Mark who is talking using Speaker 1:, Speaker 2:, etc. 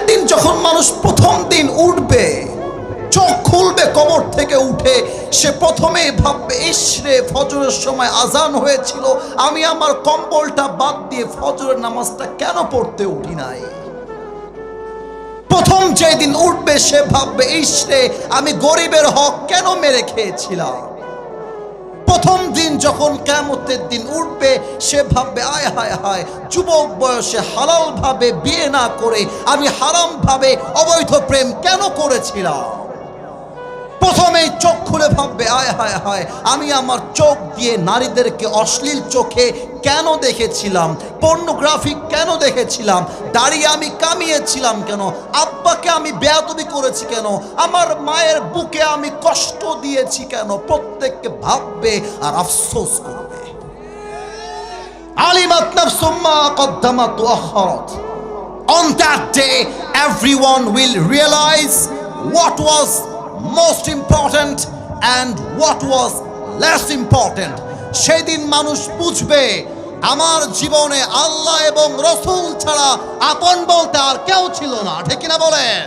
Speaker 1: দিন যখন মানুষ প্রথম দিন উঠবে, চোখ খুলবে কবর থেকে উঠে, সে প্রথমেই ভাববে, ইসরে ফজরের সময় আজান হয়েছিল, আমি আমার কম্বলটা বাদ দিয়ে ফজরের নামাজটা কেন পড়তে উঠি নাই। প্রথম যেদিন উঠবে সে ভাববে, ইসরে আমি গরিবের হক কেন মেরে খেয়েছিলাম। প্রথম দিন যখন কিয়ামতের দিন উঠবে সে ভাববে, আয় হায় হায়, যুবক বয়সে হালাল ভাবে বিয়ে না করে আমি হারাম ভাবে অবৈধ প্রেম কেন করেছিলাম। প্রথমেই চোখ খুলে ভাববে, আয় হায় হায়, আমি আমার চোখ দিয়ে নারীদেরকে অশ্লীল চোখে কেন দেখেছিলাম, পর্নোগ্রাফি কেন দেখেছিলাম, দাঁড়িয়ে আমি কামিয়েছিলাম কেন, আব্বাকে আমি বেয়াদবি করেছি কেন, আমার মায়ের বুকে আমি কষ্ট দিয়েছি কেন। প্রত্যেককে ভাববে আর আফসোস করবে। আলিমাত নাফসুম মা কদ্দামাত ওয়া আখারাত। On that day everyone will realize what was most important and what was less important. সেদিন মানুষ বুঝবে আমার জীবনে আল্লাহ এবং রাসূল ছাড়া আপন বলতে আর কেউ ছিল না। ঠিক কিনা বলেন?